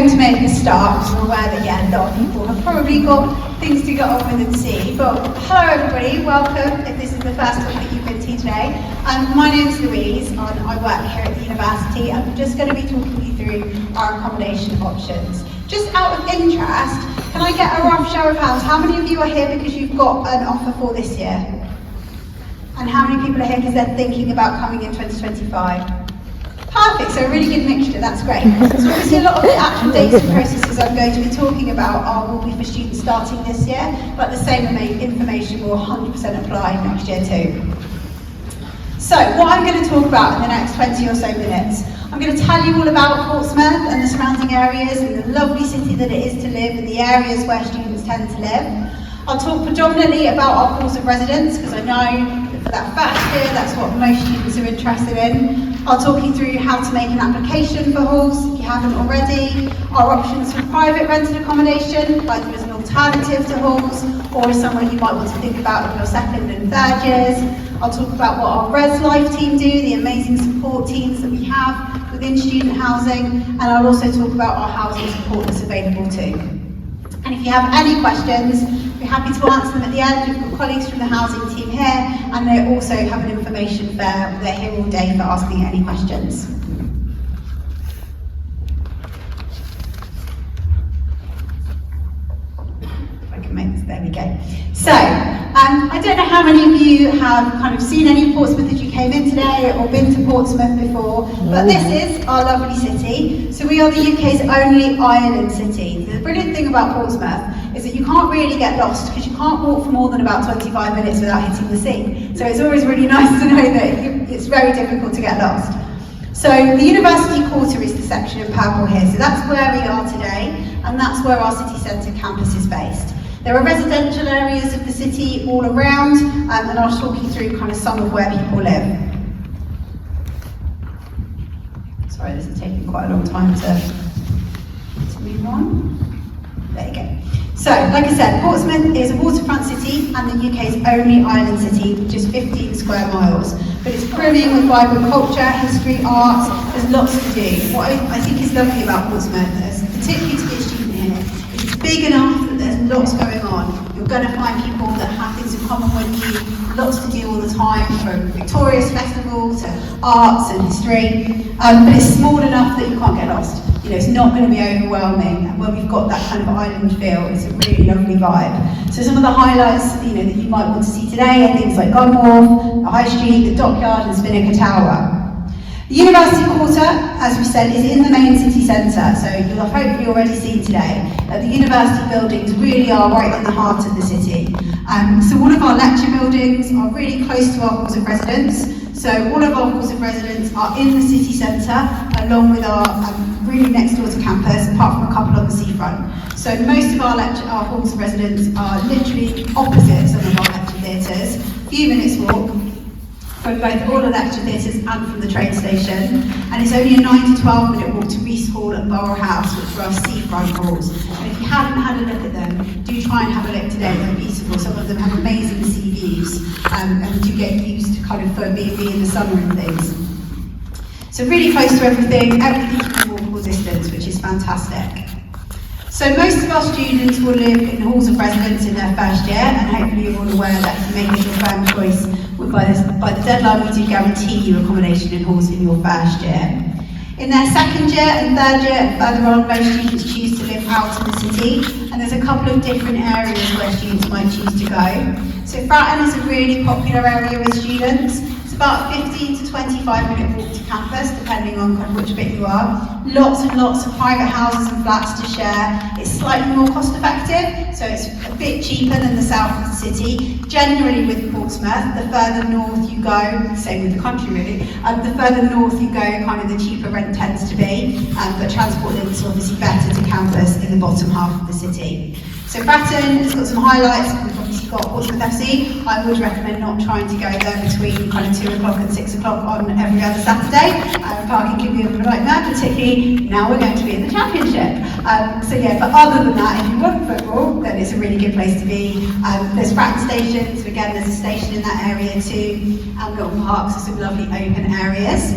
going to make a start. I'm aware that, yeah, a lot of people have probably got things to get on with and see. But hello everybody, welcome if this is the first time that you've been to today. My name is Louise and I work here at the university. I'm just going to be talking you through our accommodation options. Just out of interest, can I get a rough show of hands? How many of you are here because you've got an offer for this year? And how many people are here because they're thinking about coming in 2025? Perfect, so a really good mixture, that's great. So obviously a lot of the actual data processes I'm going to be talking about will be for students starting this year, but the same information will 100% apply next year too. So what I'm going to talk about in the next 20 or so minutes, I'm going to tell you all about Portsmouth and the surrounding areas and the lovely city that it is to live and the areas where students tend to live. I'll talk predominantly about our halls of residence because I know that for that first year that's what most students are interested in. I'll talk you through how to make an application for halls if you haven't already, our options for private rented accommodation, either as an alternative to halls or as somewhere you might want to think about in your second and third years. I'll talk about what our Res Life team do, the amazing support teams that we have within student housing, and I'll also talk about our housing support that's available too. And if you have any questions, we're happy to answer them at the end. We've got colleagues from the housing team here, and they also have an information fair. They're here all day for asking any questions. If I can make this, there we go. So, I don't know how many of you have kind of seen any Portsmouth as you came in today or been to Portsmouth before, but this is our lovely city. So we are the UK's only island city. The brilliant thing about Portsmouth is that you can't really get lost because you can't walk for more than about 25 minutes without hitting the sea. So it's always really nice to know that it's very difficult to get lost. So the University Quarter is the section in purple here. So that's where we are today, and that's where our city centre campus is based. There are residential areas of the city all around, and I'll talk you through kind of some of where people live. Sorry, this is taking quite a long time to move on. There you go. So, like I said, Portsmouth is a waterfront city and the UK's only island city with just 15 square miles. But it's brimming with vibrant culture, history, arts, there's lots to do. What I think is lovely about Portsmouth, particularly to be a student here, is it's big enough that there's lots going on. You're going to find people that have things in common with you, lots to do all the time, from Victoria's Festival to arts and history. But it's small enough that you can't get lost. You know, it's not going to be overwhelming, and when we've got that kind of island feel, it's a really lovely vibe. So some of the highlights, you know, that you might want to see today are things like Gunwharf, the High Street, the Dockyard and Spinnaker Tower. The University Quarter, as we said, is in the main city centre, so you'll have hopefully already seen today that the university buildings really are right in the heart of the city. So all of our lecture buildings are really close to our halls of residence. So all of our halls of residence are in the city centre, along with our really next door to campus, apart from a couple on the seafront. So most of our halls of residence are literally opposite some of our lecture theatres, a few minutes walk from both all the lecture theatres and from the train station. And it's only a 9 to 12 minute walk to Rees Hall and Borough House, which are our seafront halls. And if you haven't had a look at them, do try and have a look today, they're beautiful. Some of them have amazing sea views, and you get used to kind of for B&B in the summer and things. So really close to everything's in walkable distance, which is fantastic. So most of our students will live in halls of residence in their first year, and hopefully you're all aware that if you make it your firm choice, by the deadline we do guarantee you accommodation in halls in your first year. In their second year and third year and further on, most students choose to live out in the city, and there's a couple of different areas where students might choose to go. So Fratton is a really popular area with students. It's about a 15 to 25 minute walk to campus, depending on kind of which bit you are. Lots and lots of private houses and flats to share. It's slightly more cost effective, so it's a bit cheaper than the south of the city. Generally with Portsmouth, the further north you go, same with the country really, the further north you go, kind of the cheaper rent tends to be, but transport links are obviously better to campus in the bottom half of the city. So Fratton has got some highlights. We've obviously got Portsmouth FC. I would recommend not trying to go there between kind of 2 o'clock and 6 o'clock on every other Saturday. Parking can be a bit of a nightmare, particularly now we're going to be in the Championship. So yeah, but other than that, if you want football, then it's a really good place to be. There's Fratton Station, so again there's a station in that area too, and Milton Park, so some lovely open areas.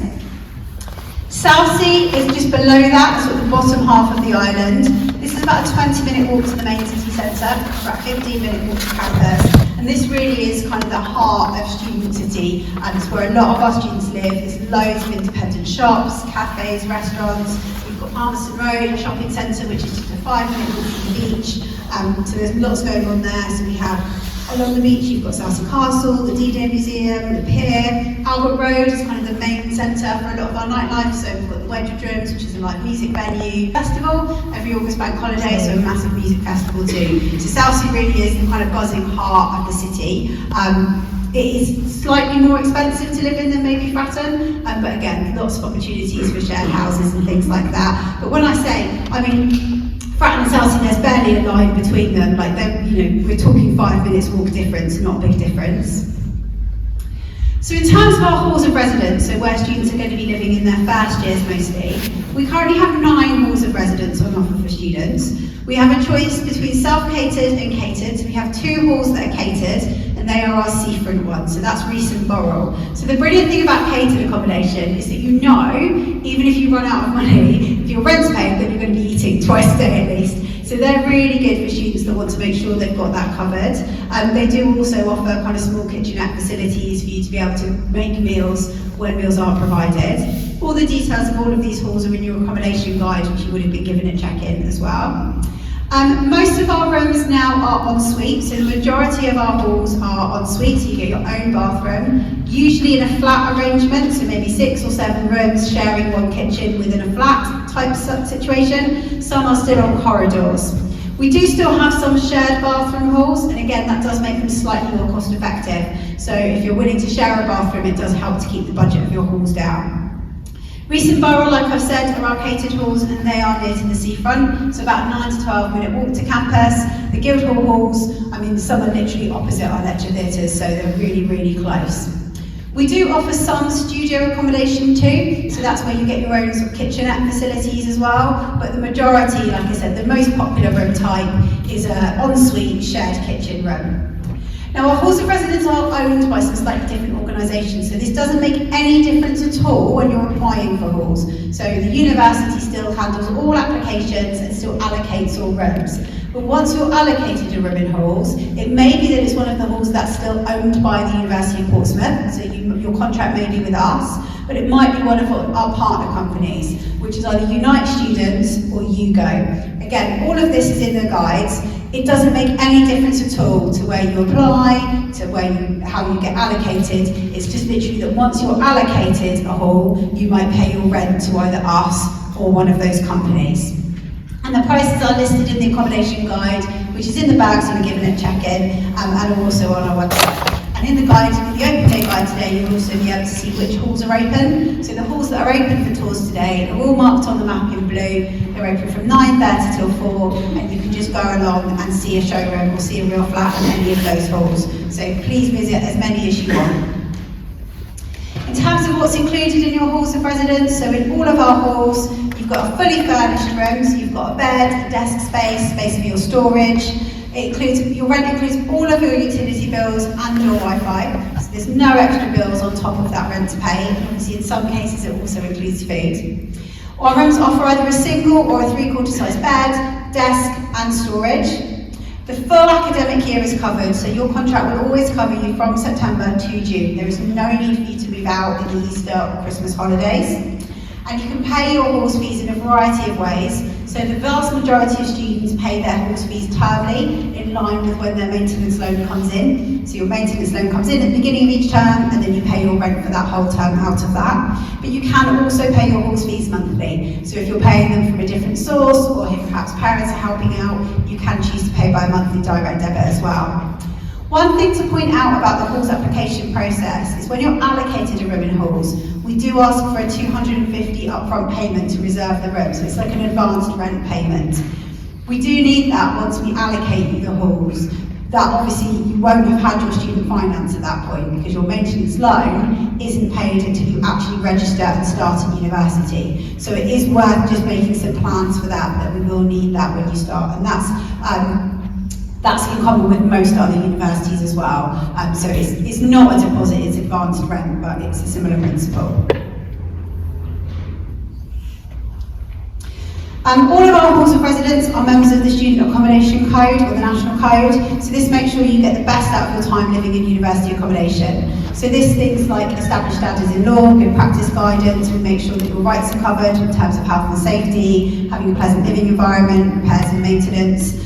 Southsea is just below that, sort of the bottom half of the island. This is about a 20-minute walk to the main city centre, about a 15-minute walk to campus. And this really is kind of the heart of Student City, and it's where a lot of our students live. There's loads of independent shops, cafes, restaurants. We've got Palmerston Road, a shopping centre, which is just a 5-minute walk from the beach. So there's lots going on there. So we have, along the beach, you've got Southsea Castle, the D-Day Museum, the pier. Albert Road is kind of the main centre for a lot of our nightlife. So we've got the Wedgwood Rooms, which is a live music venue. Festival, every August bank holiday, so a massive music festival too. So Southsea really is the kind of buzzing heart of the city. It is slightly more expensive to live in than maybe Fratton, but again, lots of opportunities for shared houses and things like that. But when I say, I mean, Fratton and Southsea, there's barely a line between them. Like, we're talking 5 minutes walk difference, not a big difference. So in terms of our halls of residence, so where students are going to be living in their first years mostly, we currently have 9 halls of residence on offer for students. We have a choice between self-catered and catered. So we have 2 halls that are catered, and they are our seafront ones, so that's Reese and Borrell. So the brilliant thing about catered accommodation is that you know, even if you run out of money, if your rent's paid, then you're going to be eating twice a day at least. So they're really good for students that want to make sure they've got that covered. They do also offer kind of small kitchenette facilities for you to be able to make meals when meals aren't provided. All the details of all of these halls are in your accommodation guide, which you would have been given at check-in as well. Most of our rooms now are en suite, so the majority of our halls are en suite, so you get your own bathroom, usually in a flat arrangement, so maybe 6 or 7 rooms sharing one kitchen within a flat type situation. Some are still on corridors. We do still have some shared bathroom halls, and again, that does make them slightly more cost effective. So if you're willing to share a bathroom, it does help to keep the budget of your halls down. Reese and Borrell, like I've said, are our catered halls, and they are near to the seafront, so about a 9 to 12 minute walk to campus. The Guildhall halls, I mean, some are literally opposite our lecture theatres, so they're really, really close. We do offer some studio accommodation too, so that's where you get your own sort of kitchenette facilities as well, but the majority, like I said, the most popular room type is an ensuite shared kitchen room. Now, our halls of residence are owned by some slightly different organisations, so this doesn't make any difference at all when you're applying for halls. So the university still handles all applications and still allocates all rooms. But once you're allocated a room in halls, it may be that it's one of the halls that's still owned by the University of Portsmouth, so your contract may be with us, but it might be one of our partner companies, which is either Unite Students or YouGo. Again, all of this is in the guides. It doesn't make any difference at all to where you apply, to how you get allocated. It's just literally that once you're allocated a hall, you might pay your rent to either us or one of those companies. And the prices are listed in the accommodation guide, which is in the bags you were given at check-in, and also on our website. And in the guide, in the open day guide today, you'll also be able to see which halls are open. So the halls that are open for tours today are all marked on the map in blue. They're open from 9:30 till 4, and you can just go along and see a showroom or see a real flat in any of those halls. So please visit as many as you want. In terms of what's included in your halls of residence, so in all of our halls, you've got a fully furnished room, so you've got a bed, a desk space for your storage. Your rent includes all of your utility bills and your Wi-Fi, so there's no extra bills on top of that rent to pay. And obviously in some cases it also includes food. Our rooms offer either a single or a 3/4 size bed, desk and storage. The full academic year is covered, so your contract will always cover you from September to June. There is no need for you to move out in the Easter or Christmas holidays. And you can pay your halls fees in a variety of ways. So the vast majority of students pay their halls fees termly, in line with when their maintenance loan comes in. So your maintenance loan comes in at the beginning of each term, and then you pay your rent for that whole term out of that. But you can also pay your halls fees monthly. So if you're paying them from a different source, or if perhaps parents are helping out, you can choose to pay by a monthly direct debit as well. One thing to point out about the halls application process is when you're allocated a room in halls, we do ask for a £250 upfront payment to reserve the room, so it's like an advanced rent payment. We do need that once we allocate you the halls. That obviously you won't have had your student finance at that point, because your maintenance loan isn't paid until you actually register and start at university. So it is worth just making some plans for that we will need that when you start, and that's in common with most other universities as well. So it's not a deposit, it's advanced rent, but it's a similar principle. All of our halls of residence are members of the Student Accommodation Code, or the National Code, so this makes sure you get the best out of your time living in university accommodation. So this things like established standards in law, good practice guidance, we make sure that your rights are covered in terms of health and safety, having a pleasant living environment, repairs and maintenance.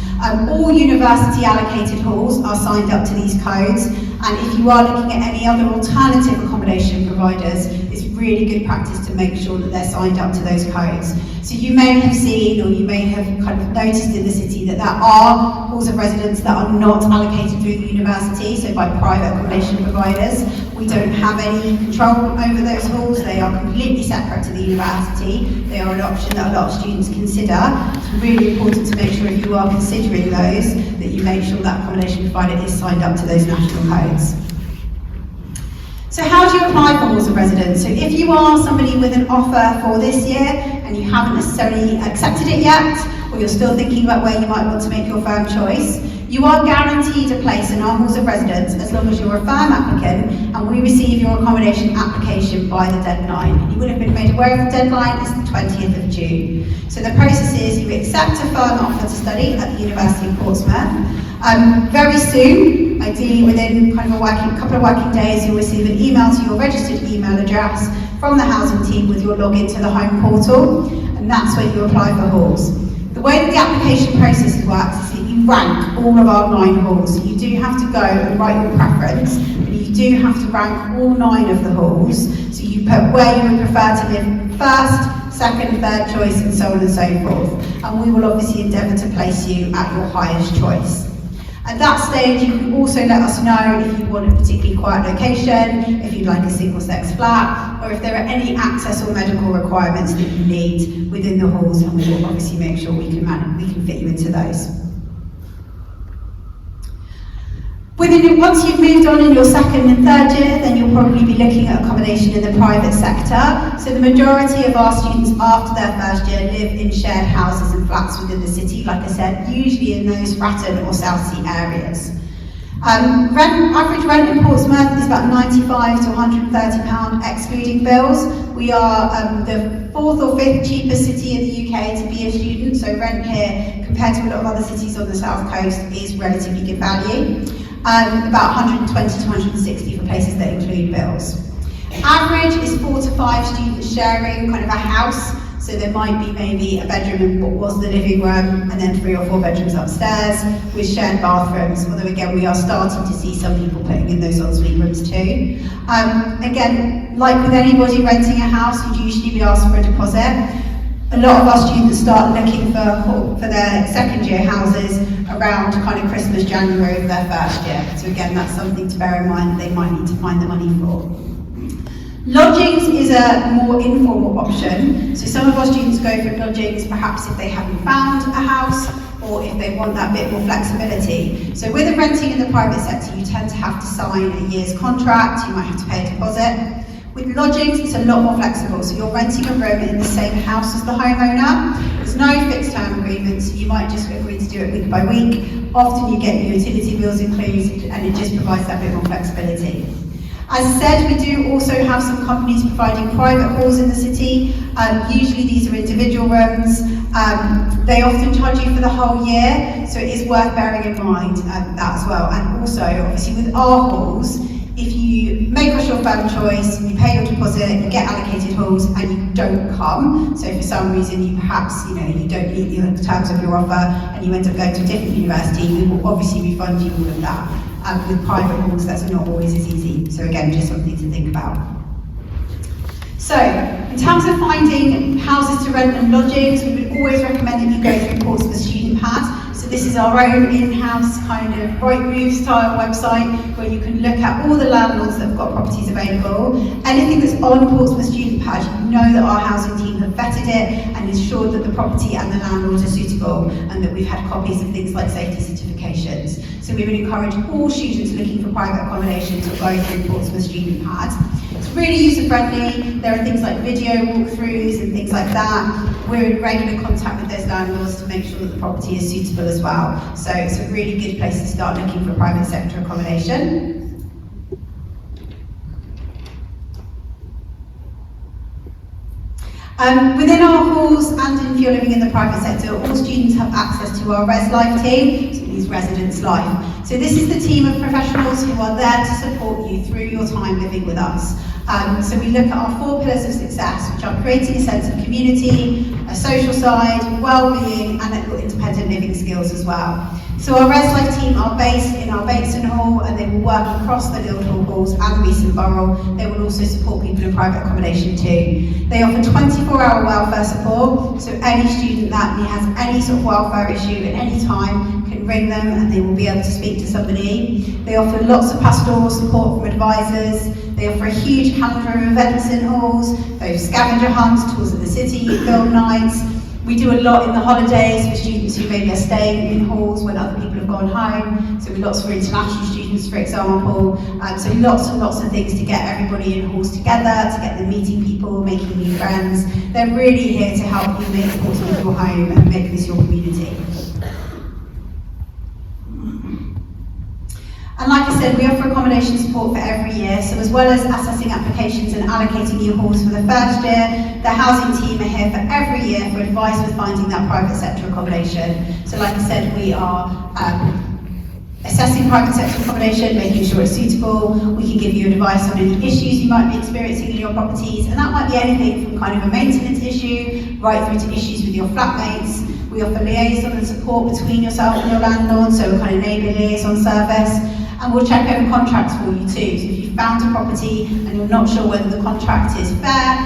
All university allocated halls are signed up to these codes, and if you are looking at any other alternative accommodation providers, it's really good practice to make sure that they're signed up to those codes. So you may have seen, or you may have kind of noticed in the city that there are halls of residence that are not allocated through the university, so by private accommodation providers. We don't have any control over those halls, they are completely separate to the university. They are an option that a lot of students consider. It's really important to make sure if you are considering those, that you make sure that accommodation provider is signed up to those national codes. So how do you apply for halls of residence? So if you are somebody with an offer for this year and you haven't necessarily accepted it yet, or you're still thinking about where you might want to make your firm choice, you are guaranteed a place in our halls of residence as long as you're a firm applicant and we receive your accommodation application by the deadline. You would have been made aware of the deadline, it's the 20th of June. So the process is you accept a firm offer to study at the University of Portsmouth. Very soon, ideally within kind of a couple of working days, you'll receive an email to your registered email address from the housing team with your login to the home portal, and that's where you apply for halls. The way that the application process works is that you rank all of our 9 halls. So you do have to go and write your preference, and you do have to rank all 9 of the halls. So you put where you would prefer to live first, second, third choice, and so on and so forth. And we will obviously endeavour to place you at your highest choice. At that stage, you can also let us know if you want a particularly quiet location, if you'd like a single-sex flat, or if there are any access or medical requirements that you need within the halls, and we will obviously make sure we can fit you into those. Once you've moved on in your second and third year, then you'll probably be looking at accommodation in the private sector. So the majority of our students after their first year live in shared houses and flats within the city, like I said, usually in those Stratton or Southsea areas. Average rent in Portsmouth is about £95 to £130 excluding bills. We are the 4th or 5th cheapest city in the UK to be a student, so rent here compared to a lot of other cities on the south coast is relatively good value. About 120 to 160 for places that include bills. Average is 4 to 5 students sharing kind of a house, so there might be maybe a bedroom in what was the living room and then 3 or 4 bedrooms upstairs with shared bathrooms, although again we are starting to see some people putting in those ensuite rooms too. Again, like with anybody renting a house, you'd usually be asked for a deposit. A lot of our students start looking for their second year houses around kind of Christmas, January of their first year. So again, that's something to bear in mind, they might need to find the money for. Lodgings is a more informal option. So some of our students go for lodgings perhaps if they haven't found a house or if they want that bit more flexibility. So with the renting in the private sector, you tend to have to sign a year's contract, you might have to pay a deposit. With lodgings, it's a lot more flexible, so you're renting a room in the same house as the homeowner. There's no fixed term agreement, so you might just agree to do it week by week. Often you get your utility bills included, and it just provides that bit more flexibility. As I said, we do also have some companies providing private halls in the city. Usually these are individual rooms. They often charge you for the whole year, so it is worth bearing in mind that as well. And also, obviously with our halls, if you make us your firm choice, you pay your deposit, you get allocated halls, and you don't come, so for some reason you perhaps, you don't meet the terms of your offer and you end up going to a different university, we will obviously refund you all of that. With private halls, that's not always as easy, so again, just something to think about. So, in terms of finding houses to rent and lodgings, we would always recommend that you go through Portsmouth Student Pad. So this is our own in-house kind of Rightmove style website where you can look at all the landlords that have got properties available. Anything that's on Portsmouth Student Pad, you know that our housing team have vetted it and ensured that the property and the landlords are suitable and that we've had copies of things like safety certifications. So we would encourage all students looking for private accommodation to go through Portsmouth Student Pad. It's really user-friendly. There are things like video walkthroughs and things like that. We're in regular contact with those landlords to make sure that the property is suitable as well. So it's a really good place to start looking for private sector accommodation. Within our halls and if you're living in the private sector, all students have access to our Res Life team, so it means Residence Life. So this is the team of professionals who are there to support you through your time living with us. So we look at our 4 pillars of success, which are creating a sense of community, a social side, well-being, and your independent living skills as well. So our Res Life team are based in our Bateson Hall, and they will work across the Guildhall halls and Recent Borough. They will also support people in private accommodation too. They offer 24-hour welfare support, so any student that has any sort of welfare issue at any time can ring them and they will be able to speak to somebody. They offer lots of pastoral support from advisors. They offer a huge calendar of events in halls, both scavenger hunts, tours of the city, film nights. We do a lot in the holidays for students who maybe are staying in halls when other people have gone home. So we lots for international students, for example. So lots and lots of things to get everybody in halls together, to get them meeting people, making new friends. They're really here to help you make Portsmouth your home and make this your community. And like I said, we offer accommodation support for every year, so as well as assessing applications and allocating new halls for the first year, the housing team are here for every year for advice with finding that private sector accommodation. So like I said, we are assessing private sector accommodation, making sure it's suitable. We can give you advice on any issues you might be experiencing in your properties, and that might be anything from kind of a maintenance issue, right through to issues with your flatmates. We offer liaison and support between yourself and your landlord, so a kind of neighbour liaison service. And we'll check over contracts for you too. So if you've found a property and you're not sure whether the contract is fair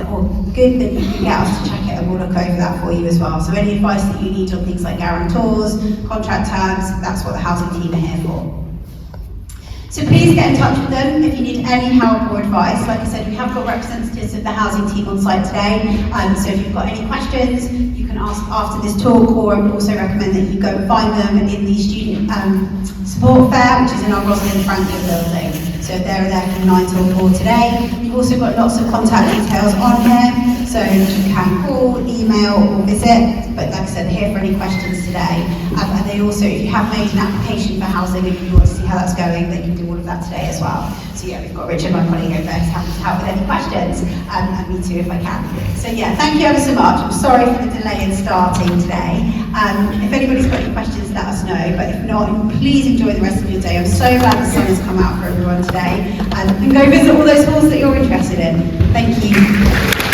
or good, then you can get us to check it and we'll look over that for you as well. So any advice that you need on things like guarantors, contract terms, that's what the housing team are here for. So please get in touch with them if you need any help or advice. Like I said, we have got representatives of the housing team on site today. So if you've got any questions, you can ask after this talk, or I would also recommend that you go and find them in the student support fair, which is in our Rosalind Franklin building. So they're there from 9 till 4 today. We've also got lots of contact details on here, so you can call, email, or visit. But like I said, they're here for any questions today. And they also, if you have made an application for housing and you want to see how that's going, they can do all of that today as well. So yeah, we've got Richard, my colleague over there, who's happy to help with any questions, and me too if I can. So yeah, thank you ever so much. I'm sorry for the delay in starting today. If anybody's got any questions, let us know. But if not, please enjoy the rest of your day. I'm so glad the sun has come out for everyone today. And go visit all those halls that you're interested in. Thank you.